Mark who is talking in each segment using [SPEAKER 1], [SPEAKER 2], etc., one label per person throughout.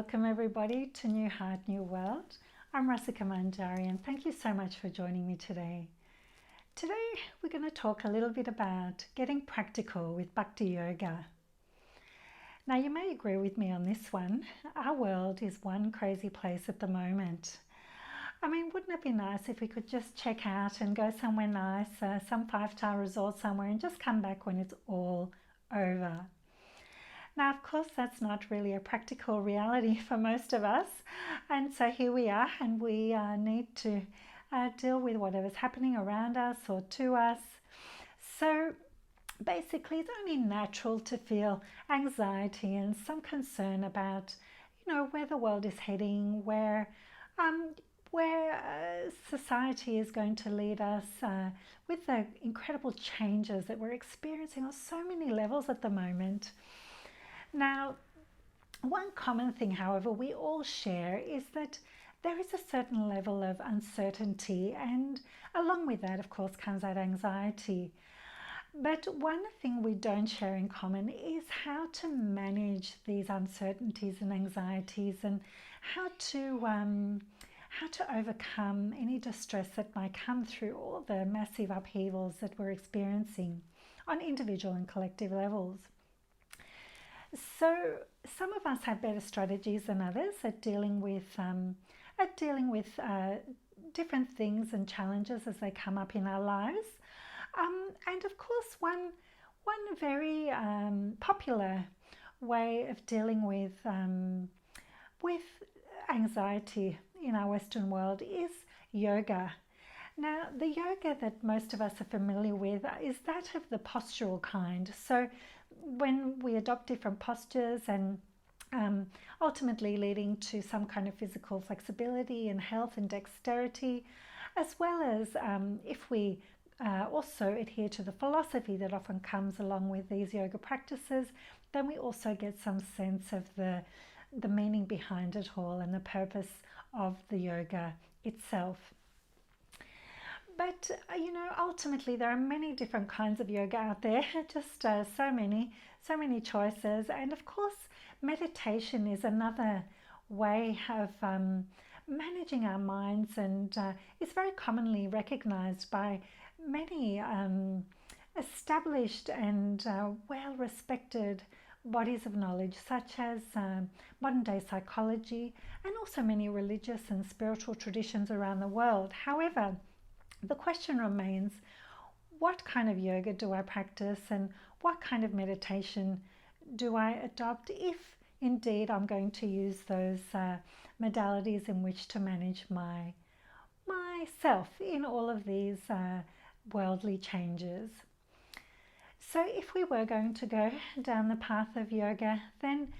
[SPEAKER 1] welcome everybody to New Heart, New World. I'm Rasika Manjari and thank you so much for joining me today. Today we're going to talk a little bit about getting practical with Bhakti Yoga. Now you may agree with me on this one. Our world is one crazy place at the moment. I mean, wouldn't it be nice if we could just check out and go somewhere nice, some 5-star resort somewhere, and just come back when it's all over? Now, of course, that's not really a practical reality for most of us. And so here we are, and we need to deal with whatever's happening around us or to us. So basically, it's only natural to feel anxiety and some concern about, where the world is heading, where society is going to lead us with the incredible changes that we're experiencing on so many levels at the moment. Now, one common thing, however, we all share is that there is a certain level of uncertainty, and along with that, of course, comes that anxiety. But one thing we don't share in common is how to manage these uncertainties and anxieties, and how to overcome any distress that might come through all the massive upheavals that we're experiencing on individual and collective levels. So some of us have better strategies than others at dealing with different things and challenges as they come up in our lives. And of course, one very popular way of dealing with anxiety in our Western world is yoga. Now, the yoga that most of us are familiar with is that of the postural kind. So when we adopt different postures and ultimately leading to some kind of physical flexibility and health and dexterity, as well as if we also adhere to the philosophy that often comes along with these yoga practices, then we also get some sense of the meaning behind it all and the purpose of the yoga itself. But, ultimately there are many different kinds of yoga out there, just so many choices. And of course, meditation is another way of managing our minds, and is very commonly recognized by many established and well-respected bodies of knowledge, such as modern-day psychology and also many religious and spiritual traditions around the world. However, the question remains, what kind of yoga do I practice, and what kind of meditation do I adopt if indeed I'm going to use those modalities in which to manage myself in all of these worldly changes? So if we were going to go down the path of yoga, then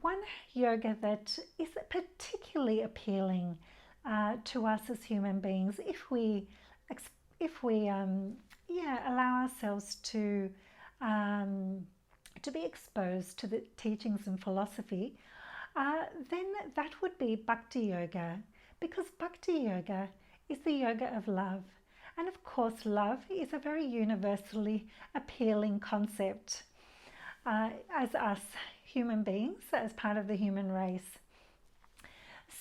[SPEAKER 1] one yoga that is particularly appealing to us as human beings, if we allow ourselves to be exposed to the teachings and philosophy, then that would be Bhakti Yoga, because Bhakti Yoga is the yoga of love. And of course, love is a very universally appealing concept as us human beings, as part of the human race.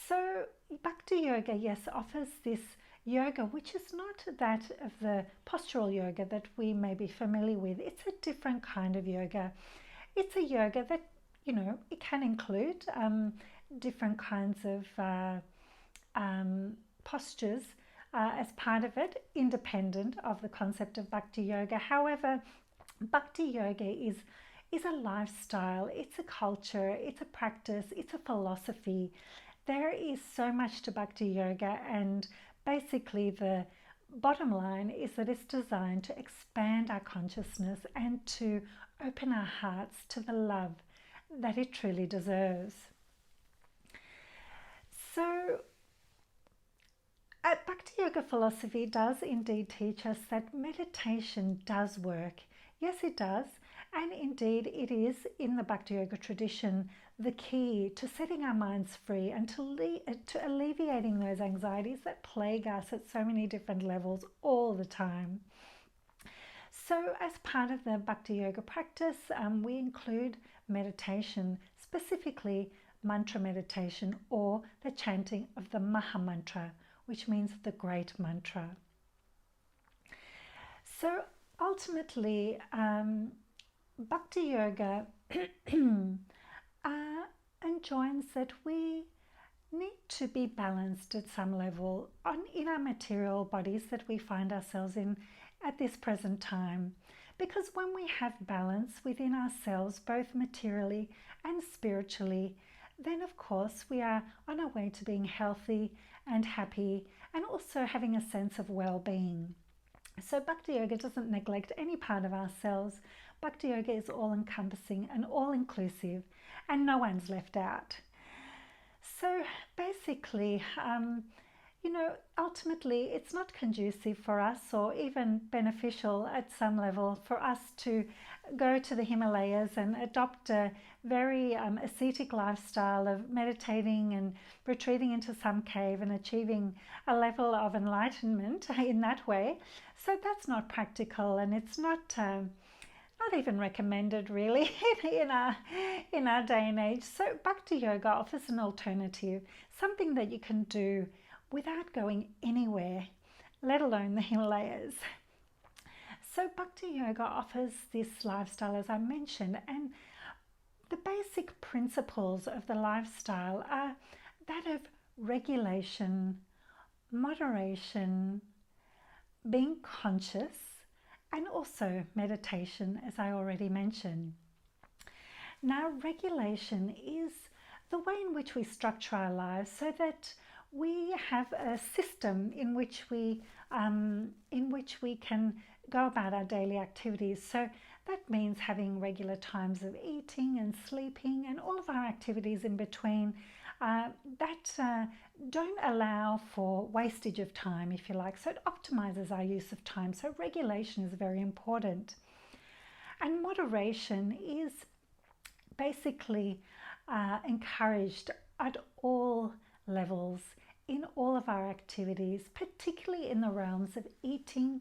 [SPEAKER 1] So Bhakti Yoga, yes, offers this yoga, which is not that of the postural yoga that we may be familiar with. It's a different kind of yoga. It's a yoga that, it can include different kinds of postures as part of it, independent of the concept of Bhakti Yoga. However, Bhakti Yoga is a lifestyle, it's a culture, it's a practice, it's a philosophy. There is so much to Bhakti Yoga, and basically the bottom line is that it's designed to expand our consciousness and to open our hearts to the love that it truly deserves. So Bhakti Yoga philosophy does indeed teach us that meditation does work. Yes, it does. And indeed, it is in the Bhakti Yoga tradition the key to setting our minds free and to alleviating those anxieties that plague us at so many different levels all the time. So as part of the Bhakti Yoga practice, we include meditation, specifically mantra meditation or the chanting of the Maha Mantra, which means the great mantra. So ultimately, Bhakti Yoga enjoins that we need to be balanced at some level in our material bodies that we find ourselves in at this present time. Because when we have balance within ourselves, both materially and spiritually, then of course we are on our way to being healthy and happy and also having a sense of well-being. So Bhakti Yoga doesn't neglect any part of ourselves. Bhakti Yoga is all-encompassing and all-inclusive, and no one's left out. So basically, ultimately it's not conducive for us or even beneficial at some level for us to go to the Himalayas and adopt a very ascetic lifestyle of meditating and retreating into some cave and achieving a level of enlightenment in that way. So that's not practical, and it's not even recommended really in our day and age. So Bhakti Yoga offers an alternative, something that you can do without going anywhere, let alone the Himalayas. So Bhakti Yoga offers this lifestyle, as I mentioned, and the basic principles of the lifestyle are that of regulation, moderation, being conscious, and also meditation, as I already mentioned. Now, regulation is the way in which we structure our lives so that we have a system in which we can go about our daily activities. So that means having regular times of eating and sleeping and all of our activities in between that don't allow for wastage of time, if you like. So it optimizes our use of time. So regulation is very important. And moderation is basically encouraged at all levels in all of our activities, particularly in the realms of eating,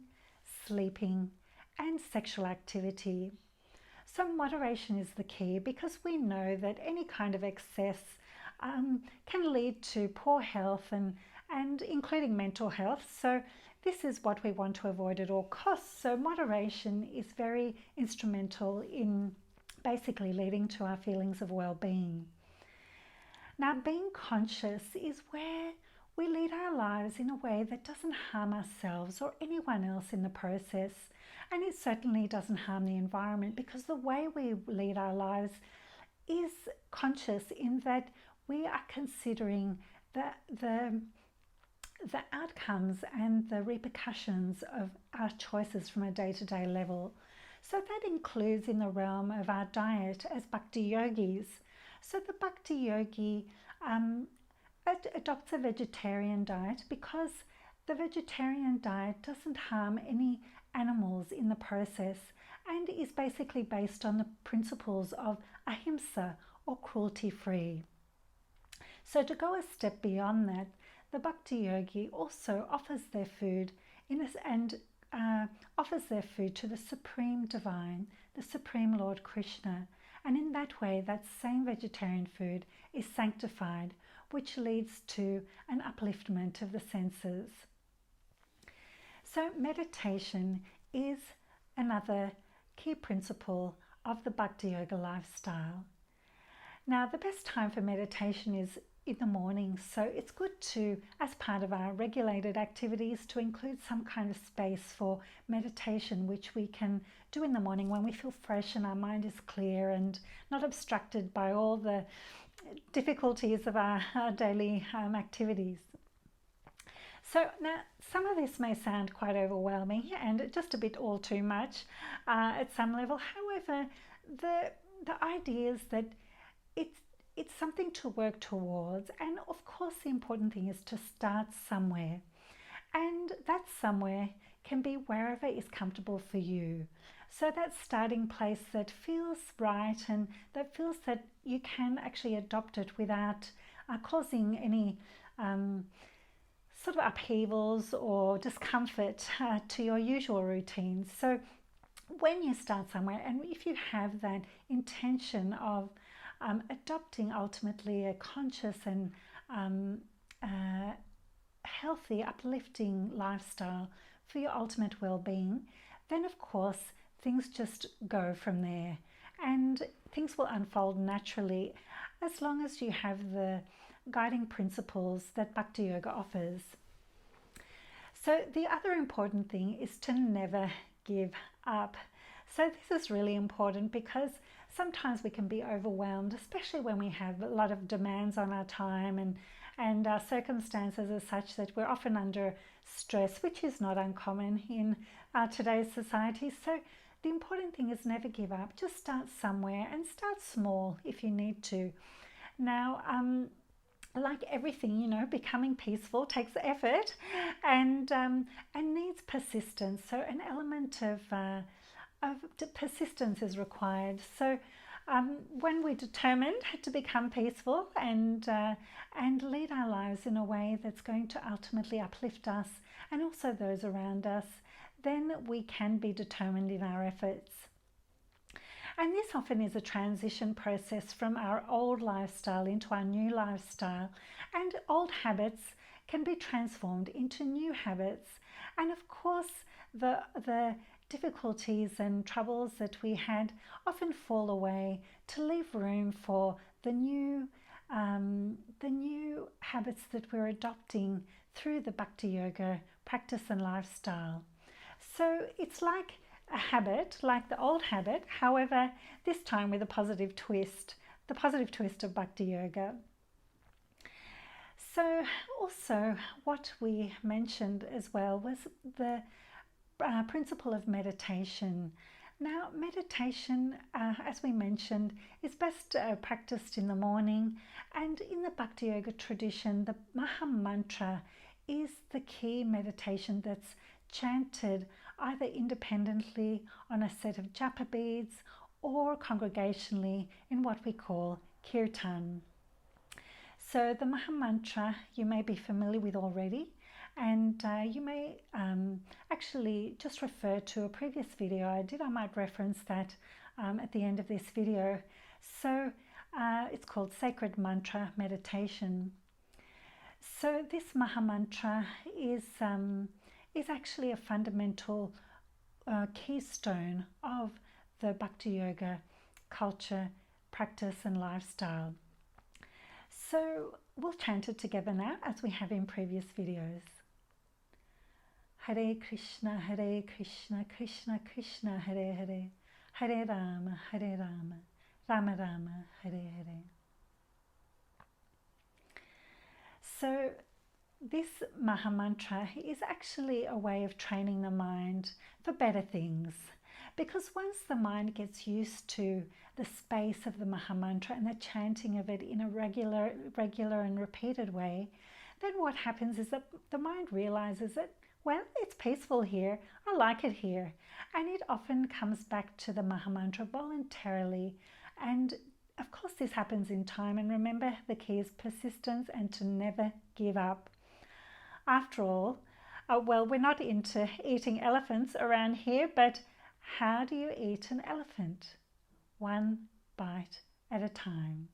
[SPEAKER 1] sleeping, and sexual activity. So moderation is the key, because we know that any kind of excess can lead to poor health and including mental health. So this is what we want to avoid at all costs. So moderation is very instrumental in basically leading to our feelings of well-being. Now, being conscious is where we lead our lives in a way that doesn't harm ourselves or anyone else in the process. And it certainly doesn't harm the environment, because the way we lead our lives is conscious in that we are considering the outcomes and the repercussions of our choices from a day-to-day level. So that includes in the realm of our diet as Bhakti Yogis. So the Bhakti Yogi adopts a vegetarian diet because the vegetarian diet doesn't harm any animals in the process and is basically based on the principles of ahimsa, or cruelty-free. So to go a step beyond that, the Bhakti Yogi also offers their food offers their food to the Supreme Divine, the Supreme Lord Krishna. And in that way, that same vegetarian food is sanctified, which leads to an upliftment of the senses. So meditation is another key principle of the Bhakti Yoga lifestyle. Now, the best time for meditation is in the morning, so it's good to, as part of our regulated activities, to include some kind of space for meditation, which we can do in the morning when we feel fresh and our mind is clear and not obstructed by all the difficulties of our daily activities. So now, some of this may sound quite overwhelming and just a bit all too much at some level. However, the idea is that it's something to work towards, and of course the important thing is to start somewhere, and that somewhere can be wherever is comfortable for you. So that starting place that feels right and that feels that you can actually adopt it without causing any sort of upheavals or discomfort to your usual routines. So when you start somewhere, and if you have that intention of adopting ultimately a conscious and healthy, uplifting lifestyle for your ultimate well-being, then of course things just go from there, and things will unfold naturally as long as you have the guiding principles that Bhakti Yoga offers. So the other important thing is to never give up. So this is really important because sometimes we can be overwhelmed, especially when we have a lot of demands on our time, and our circumstances are such that we're often under stress, which is not uncommon in today's society. So the important thing is never give up. Just start somewhere and start small if you need to. Now, like everything, you know, becoming peaceful takes effort and needs persistence. So an element of persistence is required. So when we're determined to become peaceful and lead our lives in a way that's going to ultimately uplift us and also those around us, then we can be determined in our efforts. And this often is a transition process from our old lifestyle into our new lifestyle, and old habits can be transformed into new habits. And of course, the difficulties and troubles that we had often fall away to leave room for the new habits that we're adopting through the Bhakti Yoga practice and lifestyle. So it's like a habit, like the old habit, however, this time with a positive twist, the positive twist of Bhakti Yoga. So also what we mentioned as well was the principle of meditation. Now, meditation, as we mentioned, is best practiced in the morning, and in the Bhakti Yoga tradition, the Maha Mantra is the key meditation that's chanted either independently on a set of japa beads or congregationally in what we call Kirtan. So the Maha Mantra you may be familiar with already, and you may actually just refer to a previous video I did. I might reference that at the end of this video. So it's called Sacred Mantra Meditation. So this Maha Mantra is actually a fundamental keystone of the Bhakti Yoga culture, practice and lifestyle. So we'll chant it together now as we have in previous videos. Hare Krishna, Krishna Krishna, Hare Hare, Hare Rama, Rama Rama, Hare Hare. So this Maha Mantra is actually a way of training the mind for better things, because once the mind gets used to the space of the Maha Mantra and the chanting of it in a regular and repeated way, then what happens is that the mind realizes that, well, it's peaceful here, I like it here, and it often comes back to the Maha Mantra voluntarily. And of course this happens in time, and remember, the key is persistence and to never give up. After all, well, we're not into eating elephants around here, but how do you eat an elephant? One bite at a time.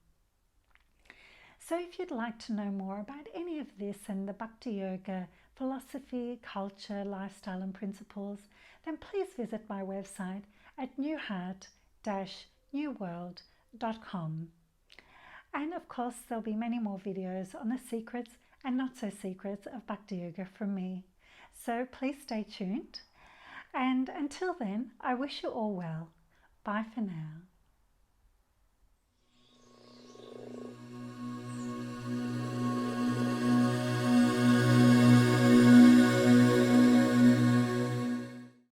[SPEAKER 1] So if you'd like to know more about any of this and the Bhakti Yoga philosophy, culture, lifestyle and principles, then please visit my website at newheart-newworld.com. And of course, there'll be many more videos on the secrets and not so secrets of Bhakti Yoga from me. So please stay tuned. And until then, I wish you all well. Bye for now.